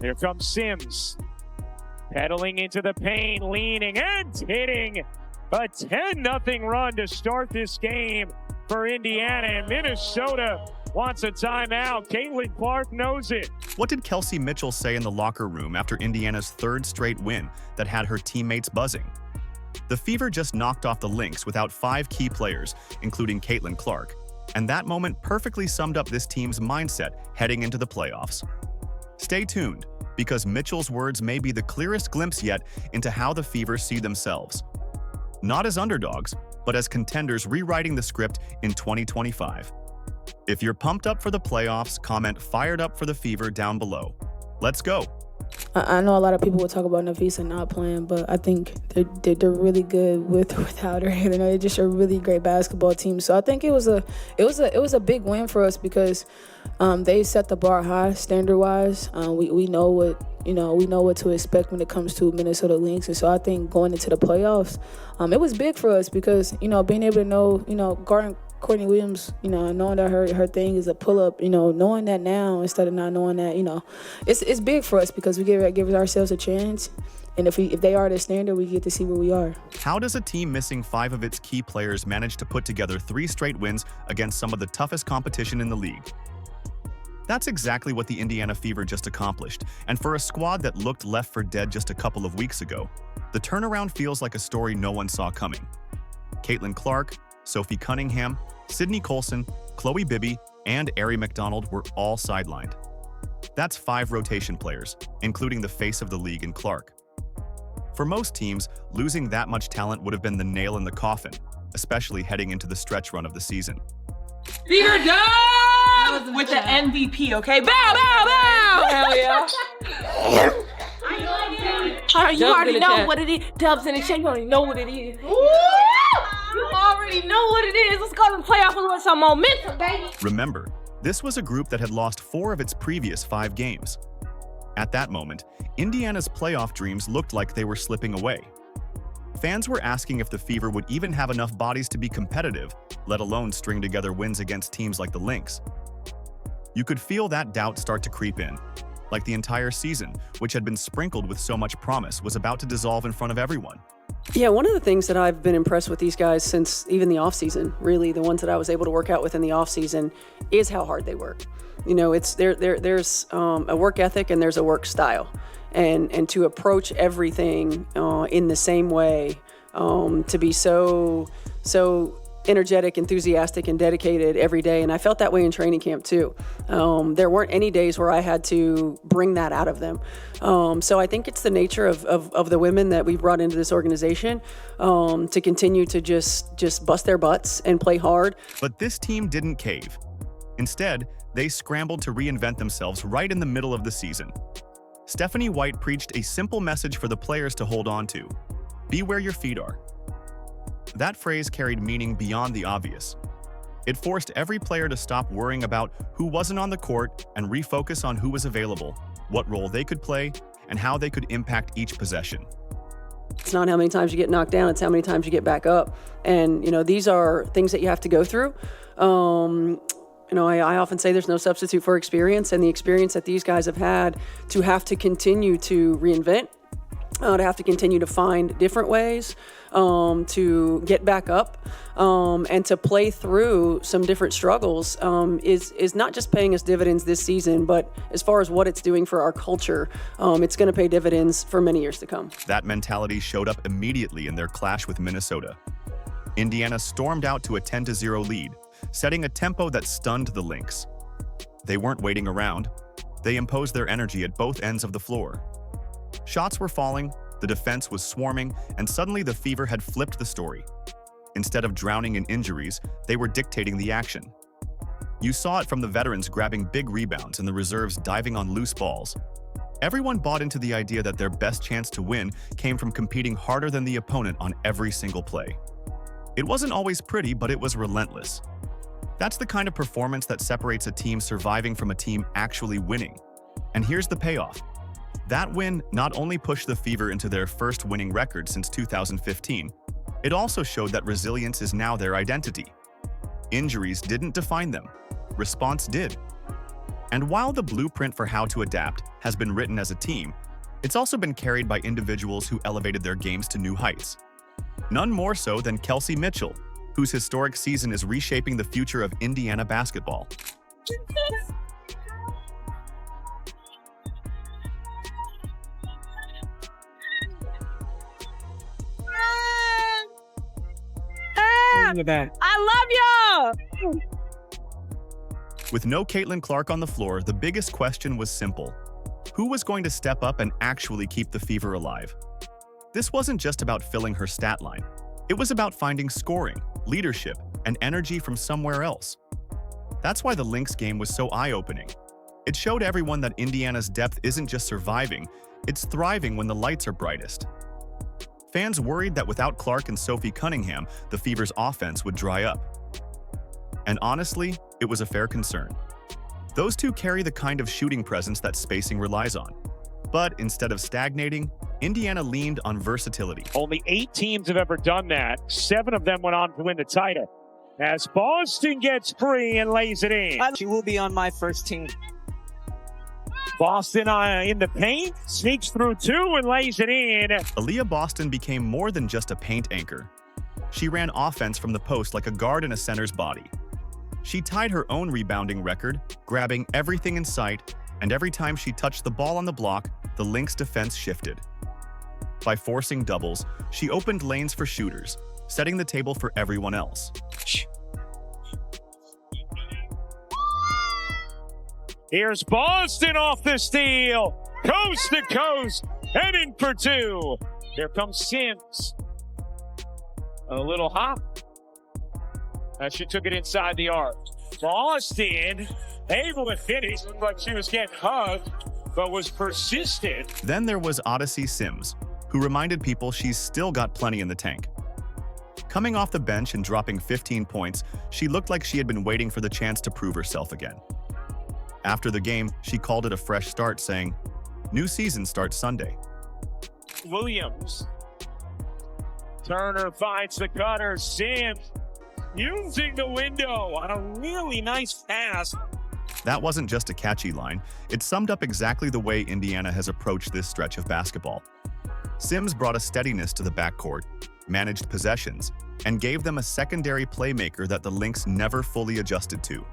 Here comes Sims. Pedaling into the paint, leaning and hitting a 10-0 run to start this game for Indiana. And Minnesota wants a timeout. Caitlin Clark knows it. What did Kelsey Mitchell say in the locker room after Indiana's third straight win that had her teammates buzzing? The Fever just knocked off the Lynx without 5 key players, including Caitlin Clark, and that moment perfectly summed up this team's mindset heading into the playoffs. Stay tuned, because Mitchell's words may be the clearest glimpse yet into how the Fever see themselves. Not as underdogs, but as contenders rewriting the script in 2025. If you're pumped up for the playoffs, comment "fired up for the Fever" down below. Let's go! I know a lot of people will talk about Napheesa not playing, but I think they're really good without her. You know, they're just a really great basketball team. So I think it was a big win for us because they set the bar high standard wise. We know what to expect when it comes to Minnesota Lynx, and so I think going into the playoffs, it was big for us because being able to know guarding Courtney Williams, knowing that her thing is a pull-up, knowing that now instead of not knowing that, it's big for us because we give ourselves a chance. And if they are the standard, we get to see where we are. How does a team missing 5 of its key players manage to put together 3 straight wins against some of the toughest competition in the league? That's exactly what the Indiana Fever just accomplished, and for a squad that looked left for dead just a couple of weeks ago, the turnaround feels like a story no one saw coming. Caitlin Clark, Sophie Cunningham, Sydney Colson, Chloe Bibby, and Ari McDonald were all sidelined. That's 5 rotation players, including the face of the league in Clark. For most teams, losing that much talent would have been the nail in the coffin, especially heading into the stretch run of the season. Fever done with the MVP, okay? Bow, bow, bow! Hell yeah. You already know what it is. Dubs in the chat, you already know what it is. You already know what it is. Let's go to the playoffs with some momentum, baby. Remember, this was a group that had lost 4 of its previous 5 games. At that moment, Indiana's playoff dreams looked like they were slipping away. Fans were asking if the Fever would even have enough bodies to be competitive, let alone string together wins against teams like the Lynx. You could feel that doubt start to creep in, like the entire season, which had been sprinkled with so much promise, was about to dissolve in front of everyone. Yeah, one of the things that I've been impressed with these guys since even the offseason, really the ones that I was able to work out with in the offseason, is how hard they work. There's a work ethic and there's a work style. And to approach everything in the same way, to be so energetic, enthusiastic, and dedicated every day. And I felt that way in training camp too. There weren't any days where I had to bring that out of them. So I think it's the nature of the women that we've brought into this organization to continue to just bust their butts and play hard. But this team didn't cave. Instead, they scrambled to reinvent themselves right in the middle of the season. Stephanie White preached a simple message for the players to hold on to: be where your feet are. That phrase carried meaning beyond the obvious. It forced every player to stop worrying about who wasn't on the court and refocus on who was available, what role they could play, and how they could impact each possession. It's not how many times you get knocked down, it's how many times you get back up. And, these are things that you have to go through. I often say there's no substitute for experience, and the experience that these guys have had to have to continue to reinvent, to have to continue to find different ways to get back up and to play through some different struggles is not just paying us dividends this season, but as far as what it's doing for our culture, it's going to pay dividends for many years to come. That mentality showed up immediately in their clash with Minnesota. Indiana stormed out to a 10-0 lead, setting a tempo that stunned the Lynx. They weren't waiting around. They imposed their energy at both ends of the floor. Shots were falling, the defense was swarming, and suddenly the Fever had flipped the story. Instead of drowning in injuries, they were dictating the action. You saw it from the veterans grabbing big rebounds and the reserves diving on loose balls. Everyone bought into the idea that their best chance to win came from competing harder than the opponent on every single play. It wasn't always pretty, but it was relentless. That's the kind of performance that separates a team surviving from a team actually winning. And here's the payoff. That win not only pushed the Fever into their first winning record since 2015, it also showed that resilience is now their identity. Injuries didn't define them. Response did. And while the blueprint for how to adapt has been written as a team, it's also been carried by individuals who elevated their games to new heights. None more so than Kelsey Mitchell, whose historic season is reshaping the future of Indiana basketball. I love y'all! With no Caitlin Clark on the floor, the biggest question was simple. Who was going to step up and actually keep the Fever alive? This wasn't just about filling her stat line. It was about finding scoring, leadership, and energy from somewhere else. That's why the Lynx game was so eye-opening. It showed everyone that Indiana's depth isn't just surviving, it's thriving when the lights are brightest. Fans worried that without Clark and Sophie Cunningham, the Fever's offense would dry up. And honestly, it was a fair concern. Those two carry the kind of shooting presence that spacing relies on. But instead of stagnating, Indiana leaned on versatility. Only 8 teams have ever done that. 7 of them went on to win the title. As Boston gets free and lays it in. She will be on my first team. Boston in the paint, sneaks through 2 and lays it in. Aliyah Boston became more than just a paint anchor. She ran offense from the post like a guard in a center's body. She tied her own rebounding record, grabbing everything in sight, and every time she touched the ball on the block, the Lynx defense shifted. By forcing doubles, she opened lanes for shooters, setting the table for everyone else. Here's Boston off the steal, coast to coast, and in for 2. Here comes Sims. A little hop. As she took it inside the arc. Boston able to finish. Looked like she was getting hugged, but was persistent. Then there was Odyssey Sims, who reminded people she's still got plenty in the tank. Coming off the bench and dropping 15 points, she looked like she had been waiting for the chance to prove herself again. After the game, she called it a fresh start, saying, "New season starts Sunday." Williams. Turner finds the cutter. Sims using the window on a really nice pass. That wasn't just a catchy line. It summed up exactly the way Indiana has approached this stretch of basketball. Sims brought a steadiness to the backcourt, managed possessions, and gave them a secondary playmaker that the Lynx never fully adjusted to.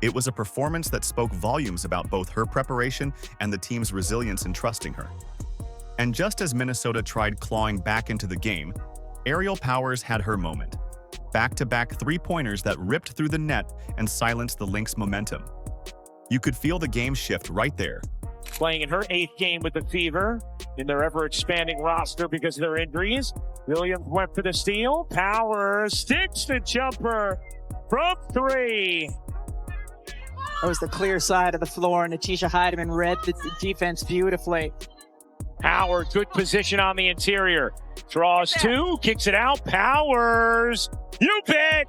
It was a performance that spoke volumes about both her preparation and the team's resilience in trusting her. And just as Minnesota tried clawing back into the game, Aerial Powers had her moment. Back-to-back three-pointers that ripped through the net and silenced the Lynx momentum. You could feel the game shift right there. Playing in her 8th game with the Fever in their ever-expanding roster because of their injuries. Williams went for the steal. Powers sticks the jumper from 3. That was the clear side of the floor, and Natasha Howard read the defense beautifully. Howard, good position on the interior. Draws 2, kicks it out. Powers, you bet!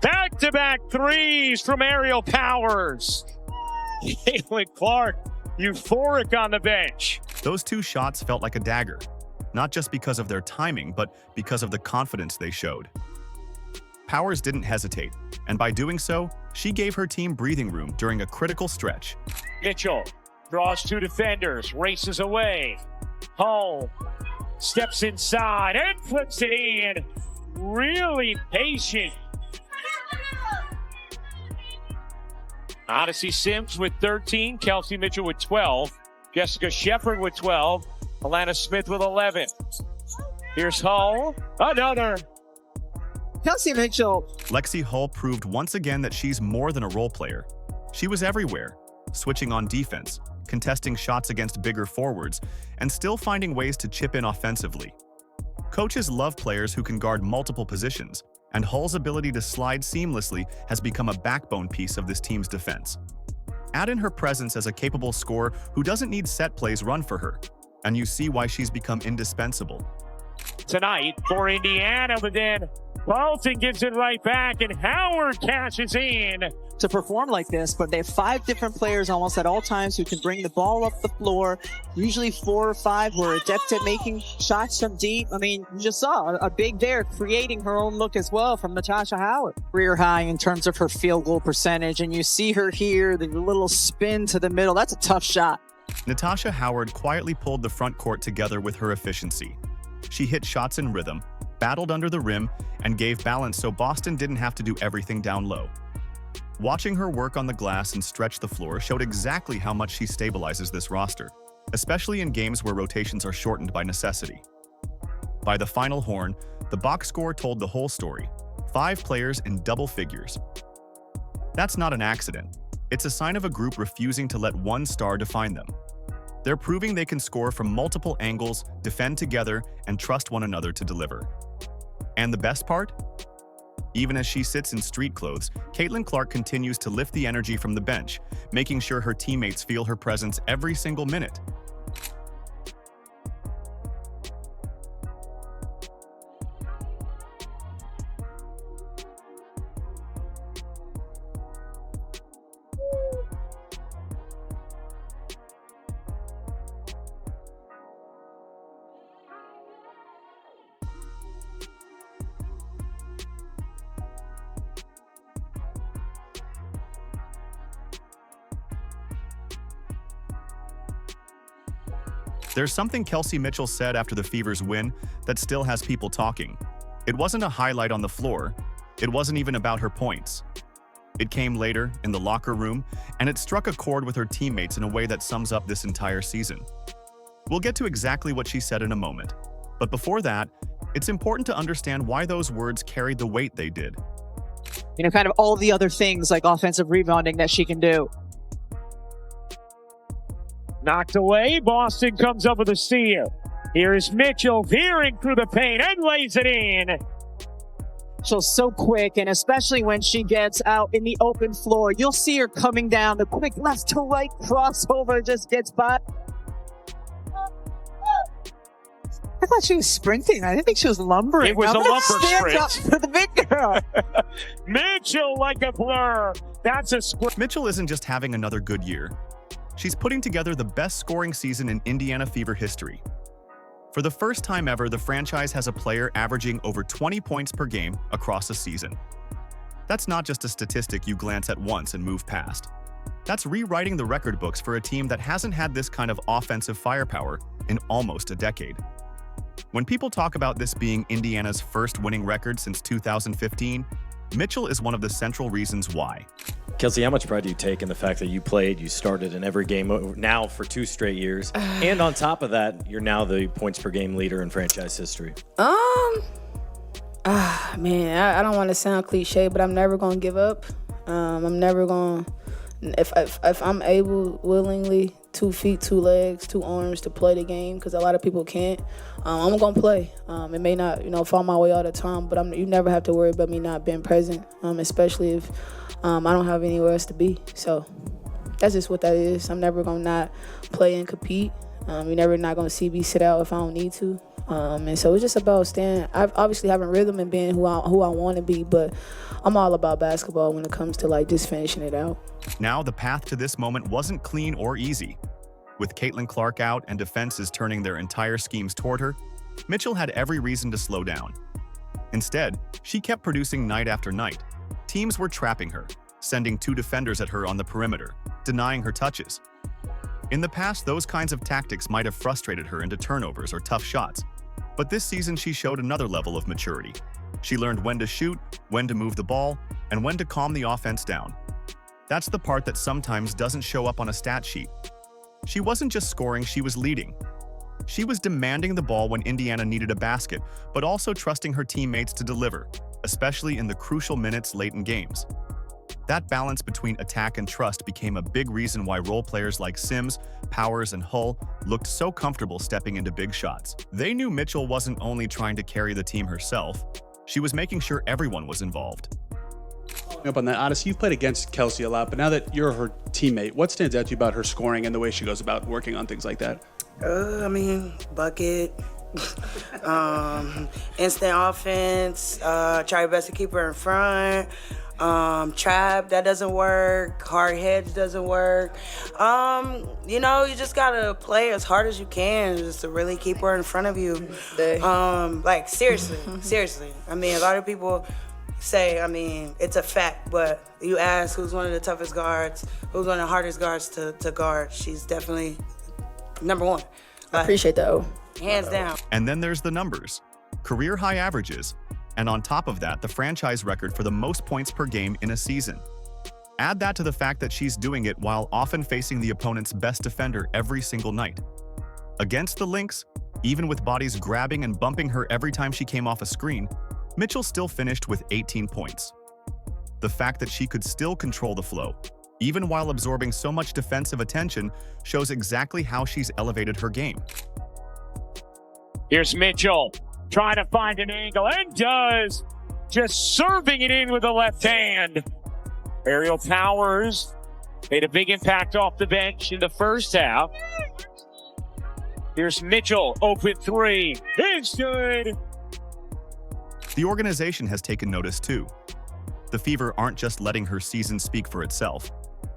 Back-to-back 3s from Aerial Powers. Caitlin Clark, euphoric on the bench. Those 2 shots felt like a dagger, not just because of their timing, but because of the confidence they showed. Powers didn't hesitate, and by doing so, she gave her team breathing room during a critical stretch. Mitchell draws 2 defenders, races away. Hull steps inside and puts it in. Really patient. Odyssey Sims with 13, Kelsey Mitchell with 12, Jessica Shepard with 12, Alana Smith with 11. Here's Hull, another. Kelsey Mitchell. Lexie Hull proved once again that she's more than a role player. She was everywhere, switching on defense, contesting shots against bigger forwards, and still finding ways to chip in offensively. Coaches love players who can guard multiple positions, and Hull's ability to slide seamlessly has become a backbone piece of this team's defense. Add in her presence as a capable scorer who doesn't need set plays run for her, and you see why she's become indispensable. Tonight for Indiana, but then Boston gives it right back, and Howard cashes in. To perform like this, but they have 5 different players almost at all times who can bring the ball up the floor. Usually 4 or 5 who are adept at making shots from deep. I mean, you just saw a big there creating her own look as well from Natasha Howard. Career high in terms of her field goal percentage, and you see her here, the little spin to the middle. That's a tough shot. Natasha Howard quietly pulled the front court together with her efficiency. She hit shots in rhythm, battled under the rim, and gave balance so Boston didn't have to do everything down low. Watching her work on the glass and stretch the floor showed exactly how much she stabilizes this roster, especially in games where rotations are shortened by necessity. By the final horn, the box score told the whole story: 5 players in double figures. That's not an accident. It's a sign of a group refusing to let one star define them. They're proving they can score from multiple angles, defend together, and trust one another to deliver. And the best part? Even as she sits in street clothes, Caitlin Clark continues to lift the energy from the bench, making sure her teammates feel her presence every single minute. There's something Kelsey Mitchell said after the Fever's win that still has people talking. It wasn't a highlight on the floor. It wasn't even about her points. It came later, in the locker room, and it struck a chord with her teammates in a way that sums up this entire season. We'll get to exactly what she said in a moment. But before that, it's important to understand why those words carried the weight they did. You know, kind of all the other things like offensive rebounding that she can do. Knocked away, Boston comes up with a steal. Here is Mitchell veering through the paint and lays it in. She's so quick, and especially when she gets out in the open floor, you'll see her coming down. The quick left to right crossover just gets by. I thought she was sprinting. I didn't think she was lumbering. It was a lumber sprint. Up for the big girl. Mitchell like a blur. That's a square. Mitchell isn't just having another good year. She's putting together the best scoring season in Indiana Fever history. For the first time ever, the franchise has a player averaging over 20 points per game across a season. That's not just a statistic you glance at once and move past. That's rewriting the record books for a team that hasn't had this kind of offensive firepower in almost a decade. When people talk about this being Indiana's first winning record since 2015, Mitchell is one of the central reasons why. Kelsey, how much pride do you take in the fact that you started in every game now for 2 straight years, and on top of that, you're now the points per game leader in franchise history? Man, I don't want to sound cliche, but I'm never gonna give up. I'm never gonna, if I'm able willingly, 2 feet, 2 legs, 2 arms to play the game, because a lot of people can't. I'm gonna play. It may not, fall my way all the time, but you never have to worry about me not being present, especially if I don't have anywhere else to be. So that's just what that is. I'm never gonna not play and compete. You're never not gonna see me sit out if I don't need to. And so it's just about staying. I've obviously having rhythm and being who I want to be, but I'm all about basketball when it comes to just finishing it out. Now, the path to this moment wasn't clean or easy. With Caitlin Clark out and defenses turning their entire schemes toward her, Mitchell had every reason to slow down. Instead, she kept producing night after night. Teams were trapping her, sending 2 defenders at her on the perimeter, denying her touches. In the past, those kinds of tactics might have frustrated her into turnovers or tough shots. But this season, she showed another level of maturity. She learned when to shoot, when to move the ball, and when to calm the offense down. That's the part that sometimes doesn't show up on a stat sheet. She wasn't just scoring, she was leading. She was demanding the ball when Indiana needed a basket, but also trusting her teammates to deliver, especially in the crucial minutes late in games. That balance between attack and trust became a big reason why role players like Sims, Powers, and Hull looked so comfortable stepping into big shots. They knew Mitchell wasn't only trying to carry the team herself, she was making sure everyone was involved. Up on that, Odyssey, you've played against Kelsey a lot, but now that you're her teammate, what stands out to you about her scoring and the way she goes about working on things like that? Bucket, Instant offense, try your best to keep her in front. Trap, that doesn't work. Hard hedge doesn't work. You just gotta play as hard as you can just to really keep her in front of you. Seriously. I mean, a lot of people say, it's a fact, but you ask who's one of the toughest guards, who's one of the hardest guards to guard, she's definitely number one. I appreciate that. Hands down. And then there's the numbers. Career high averages. And on top of that, the franchise record for the most points per game in a season. Add that to the fact that she's doing it while often facing the opponent's best defender every single night. Against the Lynx, even with bodies grabbing and bumping her every time she came off a screen, Mitchell still finished with 18 points. The fact that she could still control the flow, even while absorbing so much defensive attention, shows exactly how she's elevated her game. Here's Mitchell trying to find an angle, and does. Just serving it in with the left hand. Aerial Powers made a big impact off the bench in the first half. Here's Mitchell, open three. It's good. The organization has taken notice too. The Fever aren't just letting her season speak for itself.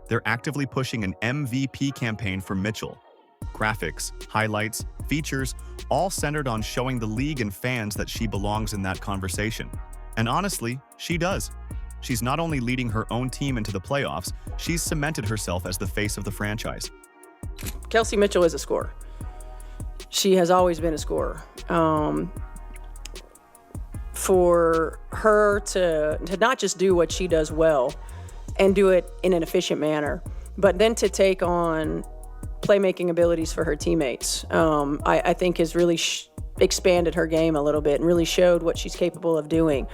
They're actively pushing an MVP campaign for Mitchell. Graphics, highlights, features, all centered on showing the league and fans that she belongs in that conversation. And honestly, she does. She's not only leading her own team into the playoffs, she's cemented herself as the face of the franchise. Kelsey Mitchell is a scorer. She has always been a scorer. For her to not just do what she does well and do it in an efficient manner, but then to take on playmaking abilities for her teammates, I think has really expanded her game a little bit and really showed what she's capable of doing.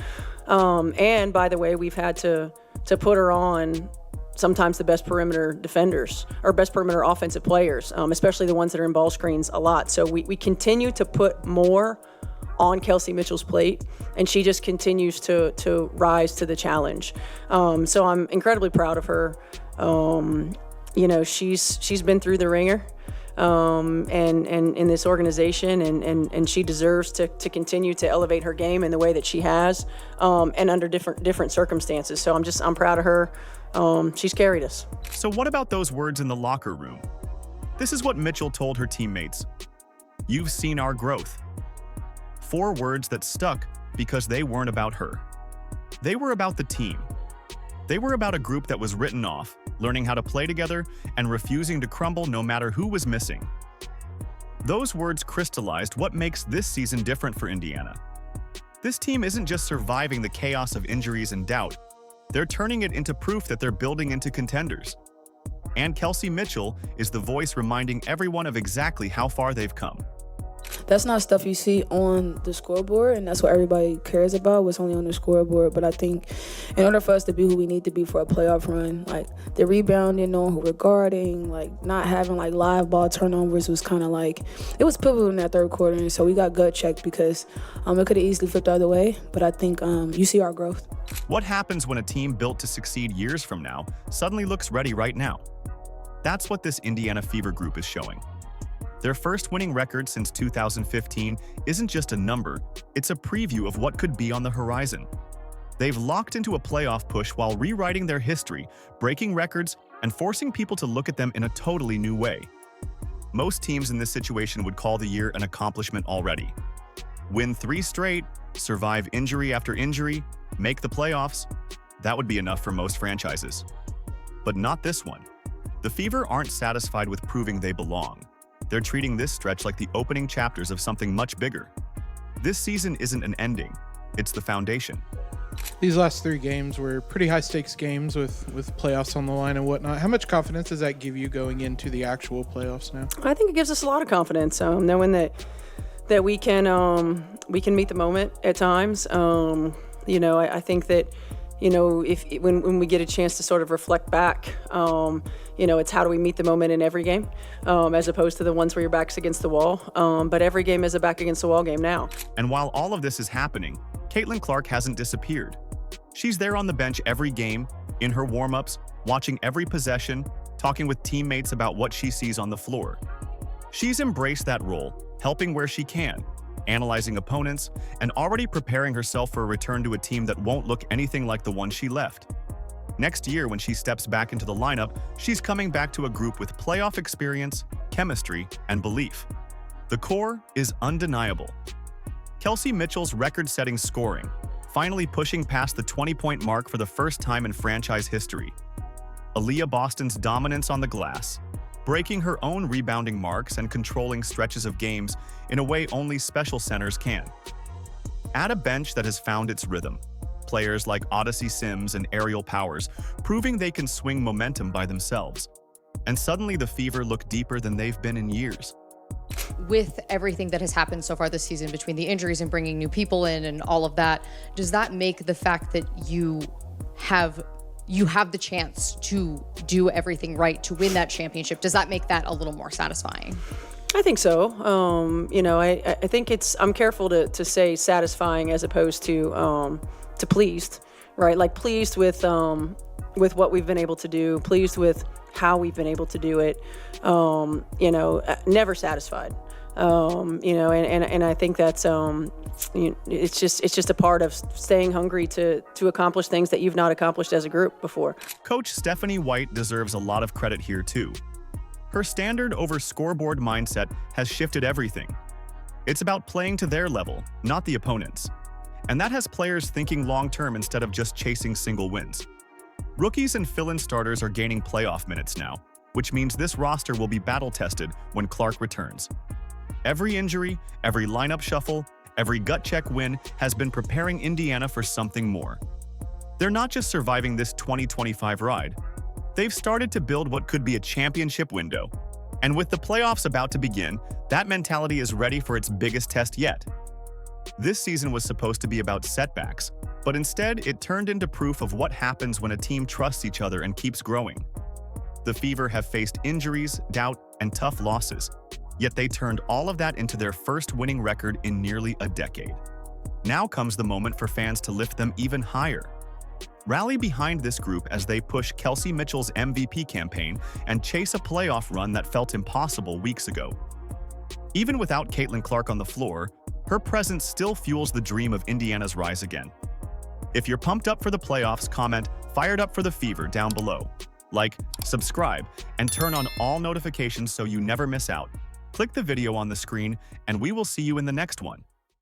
And by the way, we've had to put her on sometimes the best perimeter defenders or best perimeter offensive players, especially the ones that are in ball screens a lot. So we continue to put more on Kelsey Mitchell's plate, and she just continues to rise to the challenge. So I'm incredibly proud of her. She's been through the ringer, and in this organization, and she deserves to continue to elevate her game in the way that she has, and under different circumstances. So I'm proud of her. She's carried us. So what about those words in the locker room? This is what Mitchell told her teammates. "You've seen our growth." 4 words that stuck because they weren't about her. They were about the team. They were about a group that was written off, learning how to play together and refusing to crumble no matter who was missing. Those words crystallized what makes this season different for Indiana. This team isn't just surviving the chaos of injuries and doubt. They're turning it into proof that they're building into contenders. And Kelsey Mitchell is the voice reminding everyone of exactly how far they've come. That's not stuff you see on the scoreboard, and that's what everybody cares about, what's only on the scoreboard. But I think in order for us to be who we need to be for a playoff run, like the rebounding, knowing who we're guarding, like not having like live ball turnovers was kind of like, it was pivotal in that third quarter. And so we got gut checked because it could have easily flipped the other way. But I think you see our growth. What happens when a team built to succeed years from now suddenly looks ready right now? That's what this Indiana Fever group is showing. Their first winning record since 2015 isn't just a number, it's a preview of what could be on the horizon. They've locked into a playoff push while rewriting their history, breaking records, and forcing people to look at them in a totally new way. Most teams in this situation would call the year an accomplishment already. Win 3 straight, survive injury after injury, make the playoffs, that would be enough for most franchises. But not this one. The Fever aren't satisfied with proving they belong. They're treating this stretch like the opening chapters of something much bigger. This season isn't an ending, it's the foundation. These last 3 games were pretty high-stakes games with playoffs on the line and whatnot. How much confidence does that give you going into the actual playoffs now? I think it gives us a lot of confidence, knowing that we can meet the moment at times. I think that when we get a chance to sort of reflect back, it's how do we meet the moment in every game, as opposed to the ones where your back's against the wall. But every game is a back against the wall game now. And while all of this is happening, Caitlin Clark hasn't disappeared. She's there on the bench every game, in her warm-ups, watching every possession, talking with teammates about what she sees on the floor. She's embraced that role, helping where she can, analyzing opponents, and already preparing herself for a return to a team that won't look anything like the one she left. Next year, when she steps back into the lineup, she's coming back to a group with playoff experience, chemistry, and belief. The core is undeniable. Kelsey Mitchell's record-setting scoring, finally pushing past the 20-point mark for the first time in franchise history. Aliyah Boston's dominance on the glass, breaking her own rebounding marks and controlling stretches of games in a way only special centers can. Add a bench that has found its rhythm. Players like Odyssey Sims and Aerial Powers, proving they can swing momentum by themselves. And suddenly the Fever look deeper than they've been in years. With everything that has happened so far this season, between the injuries and bringing new people in and all of that, does that make the fact that you have the chance to do everything right to win that championship, does that make that a little more satisfying? I think so. I think I'm careful to say satisfying as opposed to pleased, right? Like pleased with what we've been able to do, pleased with how we've been able to do it. Never satisfied. And I think that's it's just a part of staying hungry to accomplish things that you've not accomplished as a group before. Coach Stephanie White deserves a lot of credit here too. Her standard over scoreboard mindset has shifted everything. It's about playing to their level, not the opponent's. And that has players thinking long-term instead of just chasing single wins. Rookies and fill-in starters are gaining playoff minutes now, which means this roster will be battle-tested when Clark returns. Every injury, every lineup shuffle, every gut check win has been preparing Indiana for something more. They're not just surviving this 2025 ride. They've started to build what could be a championship window. And with the playoffs about to begin, that mentality is ready for its biggest test yet. This season was supposed to be about setbacks, but instead it turned into proof of what happens when a team trusts each other and keeps growing. The Fever have faced injuries, doubt, and tough losses, yet they turned all of that into their first winning record in nearly a decade. Now comes the moment for fans to lift them even higher. Rally behind this group as they push Kelsey Mitchell's MVP campaign and chase a playoff run that felt impossible weeks ago. Even without Caitlin Clark on the floor, her presence still fuels the dream of Indiana's rise again. If you're pumped up for the playoffs, comment "Fired up for the Fever" down below. Like, subscribe, and turn on all notifications so you never miss out. Click the video on the screen, and we will see you in the next one.